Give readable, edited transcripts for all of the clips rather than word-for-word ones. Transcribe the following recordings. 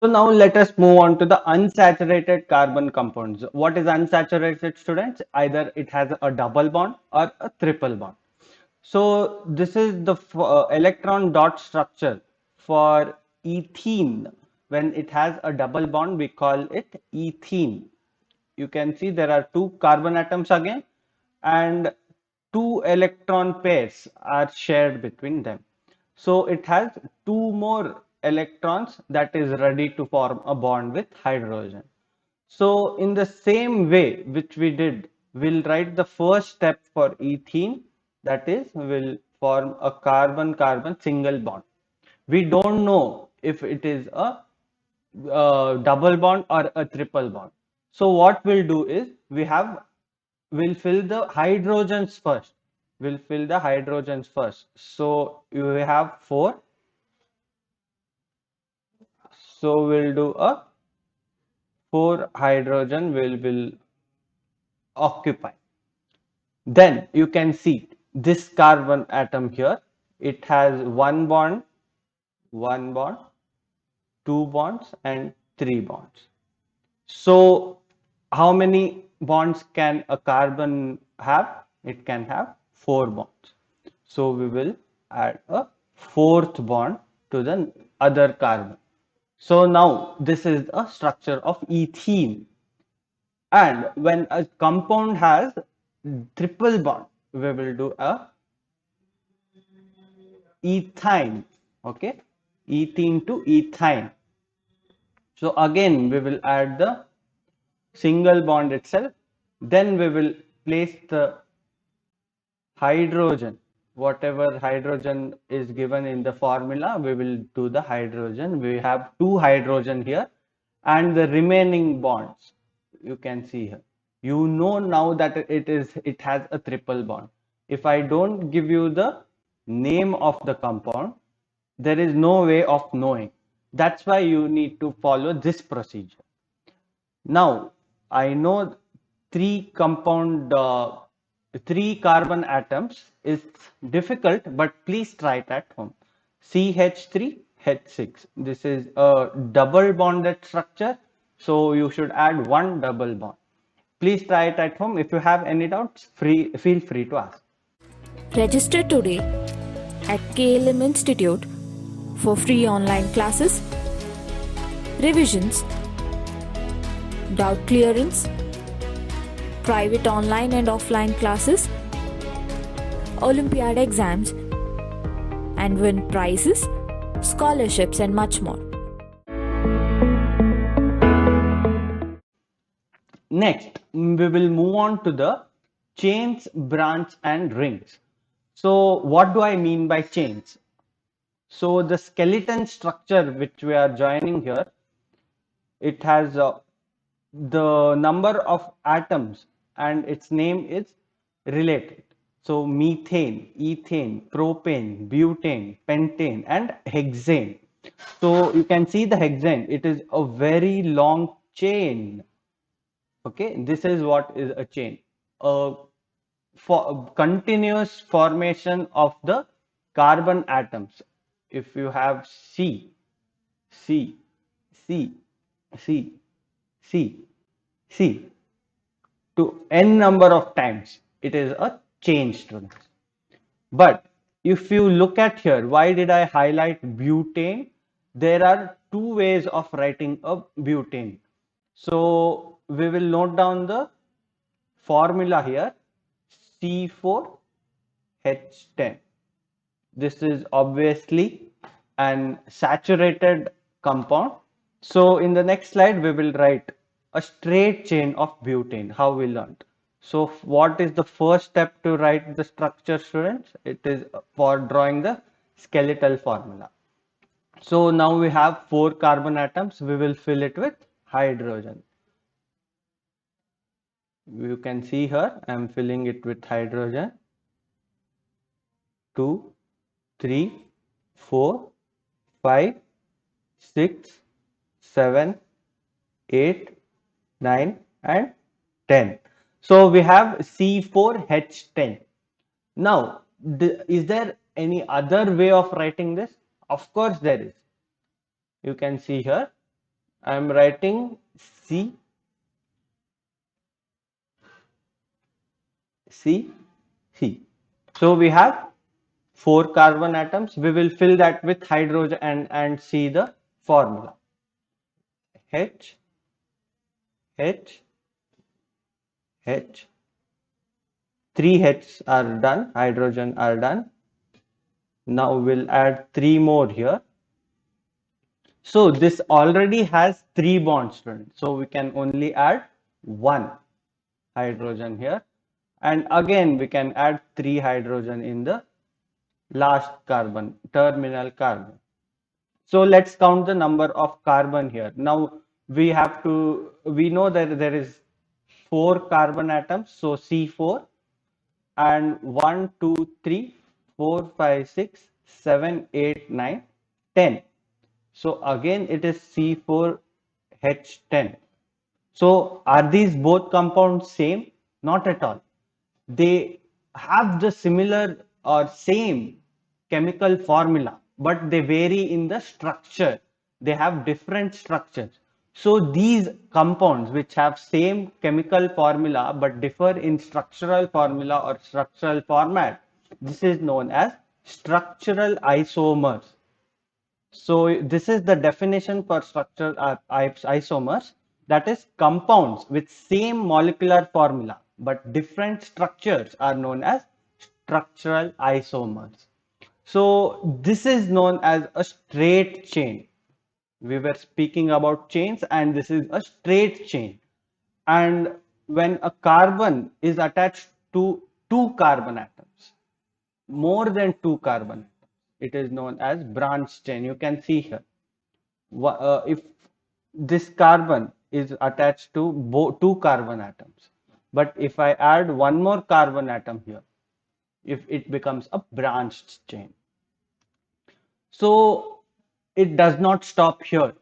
So now let us move on to the unsaturated carbon compounds. What is unsaturated, students? Either it has a double bond or a triple bond. So this is the electron dot structure for ethene. When it has a double bond, we call it ethene. You can see there are two carbon atoms again, and two electron pairs are shared between them. So it has two more electrons that is ready to form a bond with hydrogen. So in the same way which we did, we'll write the first step for ethene, that is, we'll form a carbon-carbon single bond. We don't know if it is a double bond or a triple bond. So what we'll do is we'll fill the hydrogens first. We'll fill the hydrogens first. So you have four. So we'll do a four hydrogen will occupy. Then you can see this carbon atom here. It has one bond, two bonds, and three bonds. So how many bonds can a carbon have? It can have four bonds. So we will add a fourth bond to the other carbon. So now this is a structure of ethene. And when a compound has triple bond, we will do a ethyne. Okay, ethene to ethyne. So again, we will add the single bond itself. Then we will place the hydrogen. Whatever hydrogen is given in the formula, we will do the hydrogen. We have two hydrogen here, and the remaining bonds you can see here. You know now that it has a triple bond. If I don't give you the name of the compound, there is no way of knowing. That's why you need to follow this procedure. Now, I know three compound, three carbon atoms is difficult, but please try it at home. CH3, H6. This is a double bonded structure, so you should add one double bond. Please try it at home. If you have any doubts, feel free to ask. Register today at KLM Institute for free online classes, revisions, doubt clearance, private online and offline classes, Olympiad exams, and win prizes, scholarships, and much more. Next, we will move on to the chains, branch, and rings. So, what do I mean by chains? So, the skeleton structure which we are joining here, it has the number of atoms and its name is related. So, methane, ethane, propane, butane, pentane, and hexane. So, you can see the hexane, it is a very long chain. Okay, this is what is a chain. A for continuous formation of the carbon atoms. If you have C, C, C, C, C, C to n number of times, it is a chain, students. But if you look at here, why did I highlight butane? There are two ways of writing a butane. So we will note down the formula here, C4H10. This is obviously an saturated compound. So in the next slide, we will write a straight chain of butane, how we learned. So what is the first step to write the structure, students? It is for drawing the skeletal formula. So now we have four carbon atoms. We will fill it with hydrogen. You can see here, I am filling it with hydrogen. 2, 3, 4, 5, 6, 7, 8, 9, and 10. So we have C4H10. Now, is there any other way of writing this? Of course, there is. You can see here I'm writing C, C, C. So we have four carbon atoms. We will fill that with hydrogen and see the formula. H, H, H. Three H's are done, hydrogen are done. Now we'll add three more here. So this already has three bonds, students. So we can only add one hydrogen here. And again, we can add three hydrogen in the last carbon, terminal carbon. So let's count the number of carbon here. Now we know that there is four carbon atoms. So C4 and 1, 2, 3, 4, 5, 6, 7, 8, 9, 10. So again, it is C4H10. So are these both compounds same? Not at all. They have the similar or same chemical formula, but they vary in the structure. They have different structures. So these compounds which have same chemical formula but differ in structural formula or structural format, this is known as structural isomers. So this is the definition for structural isomers, that is compounds with same molecular formula but different structures are known as structural isomers. So this is known as a straight chain. We were speaking about chains and this is a straight chain. And when a carbon is attached to two carbon atoms, more than two carbon atoms, it is known as branch chain. You can see here. If this carbon is attached to two carbon atoms, but if I add one more carbon atom here, if it becomes a branched chain. So it does not stop here.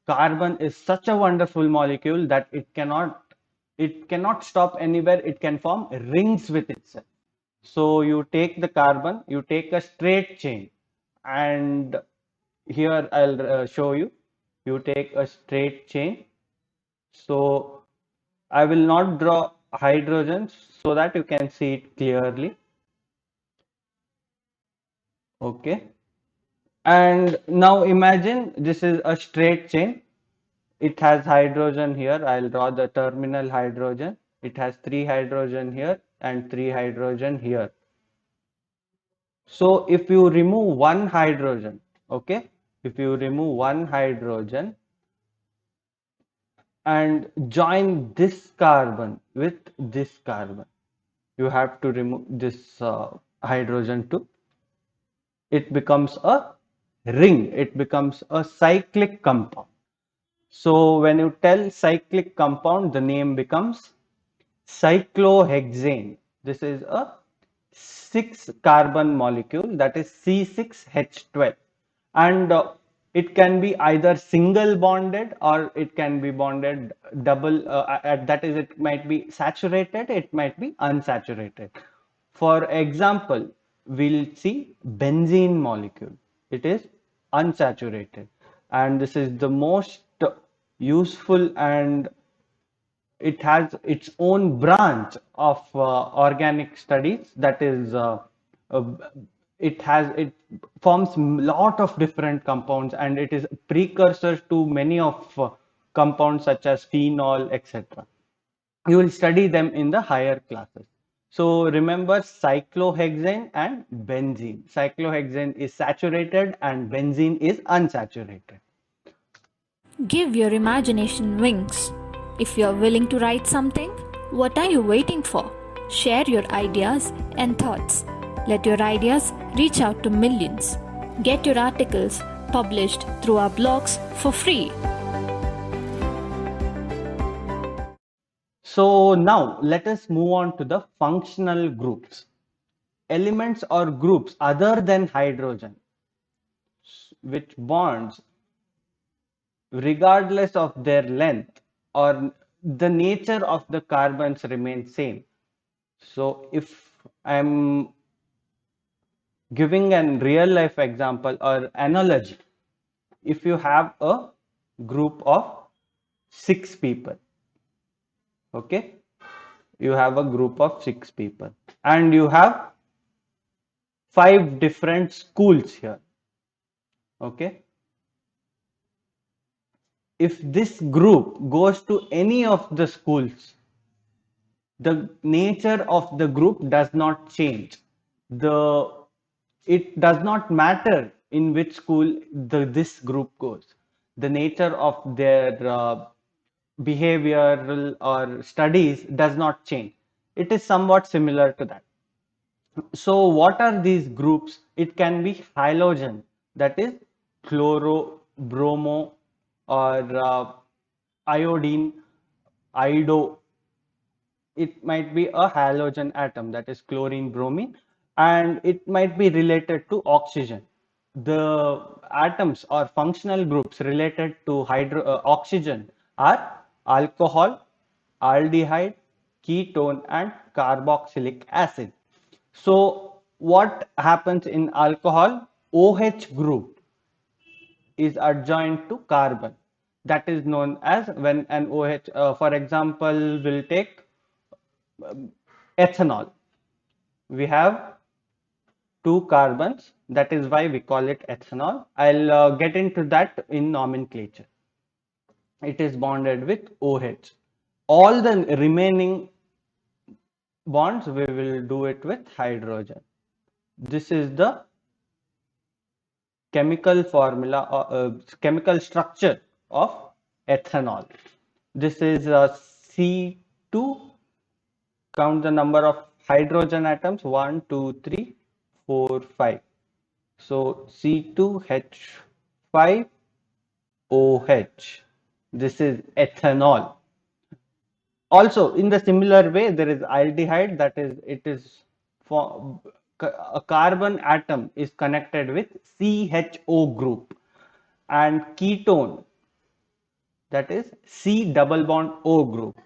Carbon is such a wonderful molecule that it cannot stop anywhere. It can form rings with itself. So you take the carbon, you take a straight chain, and here I'll show you. You take a straight chain. So I will not draw hydrogens so that you can see it clearly. Okay. And now imagine this is a straight chain. It has hydrogen here. I'll draw the terminal hydrogen. It has three hydrogen here and three hydrogen here. So if you remove one hydrogen, okay, if you remove one hydrogen and join this carbon with this carbon, you have to remove this hydrogen too. It becomes a ring. It becomes a cyclic compound. So when you tell cyclic compound, the name becomes cyclohexane. This is a 6 carbon molecule, that is C6H12, and it can be either single bonded or it can be bonded double, that is, it might be saturated, it might be unsaturated. For example, we'll see benzene molecule. It is unsaturated, and this is the most useful, and it has its own branch of organic studies, that is uh, it forms lot of different compounds, and it is precursor to many of compounds such as phenol, etc. You will study them in the higher classes. So remember cyclohexane and benzene. Cyclohexane is saturated and benzene is unsaturated. Give your imagination wings. If you're willing to write something, what are you waiting for? Share your ideas and thoughts. Let your ideas reach out to millions. Get your articles published through our blogs for free. So now let us move on to the functional groups. Elements or groups other than hydrogen, which bonds regardless of their length or the nature of the carbons remain same. So if I'm giving a real life example or analogy, if you have a group of 6 people. Okay, you have a group of 6 people, and you have 5 different schools here. Okay, if this group goes to any of the schools, the nature of the group does not change. The It does not matter in which school this group goes. The nature of their behavioral or studies does not change. It is somewhat similar to that. So what are these groups? It can be halogen, that is chloro, bromo, or iodine, ido. It might be a halogen atom, that is chlorine, bromine, and it might be related to oxygen. The atoms or functional groups related to oxygen are alcohol, aldehyde, ketone, and carboxylic acid. So what happens in alcohol? OH group is adjoined to carbon. That is known as when an OH, for example, will take ethanol. We have 2 carbons. That is why we call it ethanol. I'll get into that in nomenclature. It is bonded with OH. All the remaining bonds, we will do it with hydrogen. This is the chemical formula, chemical structure of ethanol. This is C2. Count the number of hydrogen atoms: 1, 2, 3, 4, 5. So C2H5OH. This is ethanol. Also, in the similar way, there is aldehyde, that is, it is for a carbon atom is connected with CHO group, and ketone, that is C double bond O group,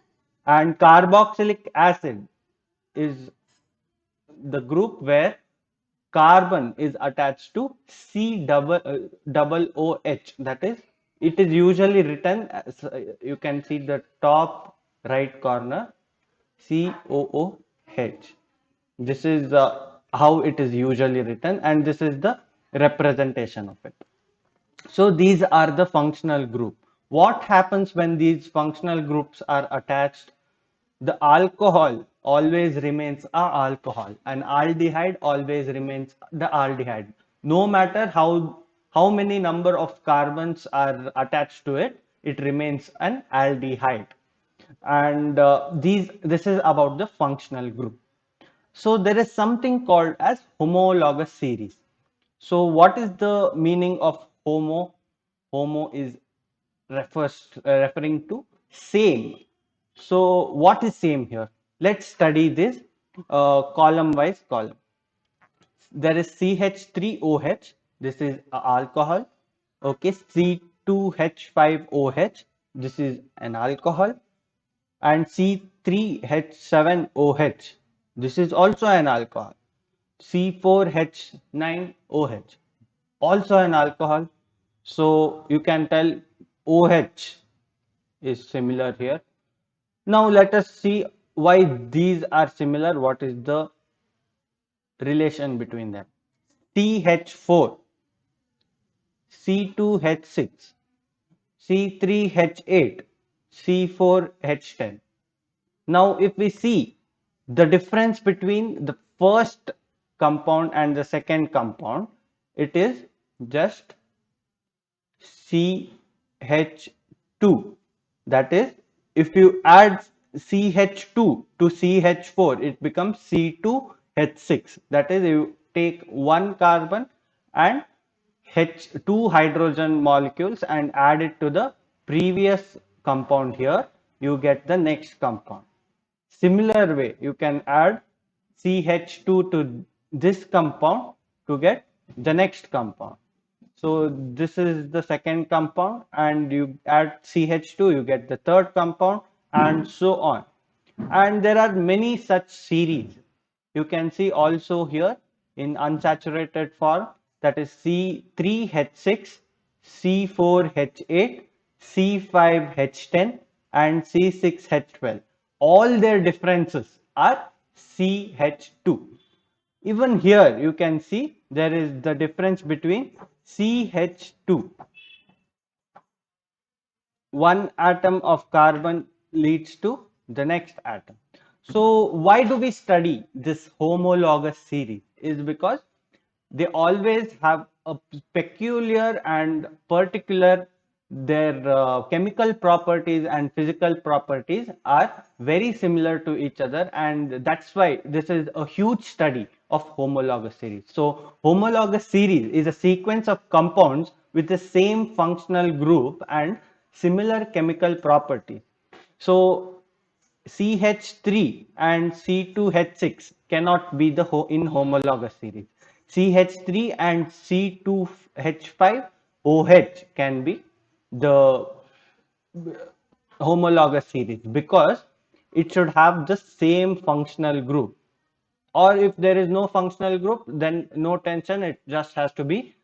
and carboxylic acid is the group where carbon is attached to double OH. That is, it is usually written as, you can see the top right corner, COOH. This is how it is usually written, and this is the representation of it. So these are the functional group. What happens when these functional groups are attached? The alcohol always remains a alcohol, and aldehyde always remains the aldehyde. No matter how many number of carbons are attached to it, it remains an aldehyde. And this is about the functional group. So there is something called as homologous series. So what is the meaning of homo? Homo is referring to same. So what is same here? Let's study this column wise column. There is CH3OH. This is alcohol. Okay, C2H5OH. This is an alcohol. And C3H7OH. This is also an alcohol. C4H9OH, also an alcohol. So you can tell OH is similar here. Now let us see why these are similar. What is the relation between them? CH4, C2H6, C3H8, C4H10. Now if we see the difference between the first compound and the second compound, it is just CH2. That is, if you add CH2 to CH4, it becomes C2H6. That is, you take one carbon and two hydrogen molecules and add it to the previous compound here, you get the next compound. Similar way, you can add CH2 to this compound to get the next compound. So this is the second compound, and you add CH2, you get the third compound, and so on. And there are many such series. You can see also here in unsaturated form, that is C3H6, C4H8, C5H10 and C6H12. All their differences are CH2. Even here you can see there is the difference between CH2. One atom of carbon leads to the next atom. So why do we study this homologous series? Is because they always have a peculiar and particular, their chemical properties and physical properties are very similar to each other, and that's why this is a huge study of homologous series. So homologous series is a sequence of compounds with the same functional group and similar chemical properties. So CH3 and C2H6 cannot be the in homologous series. CH3 and C2H5 OH can be the homologous series because it should have the same functional group. Or if there is no functional group, then no tension, it just has to be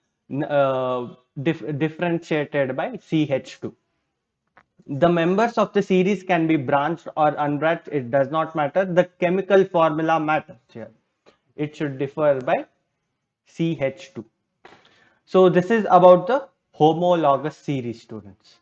differentiated by CH2. The members of the series can be branched or unbranched, it does not matter. The chemical formula matters here. It should differ by CH2. So this is about the homologous series, students.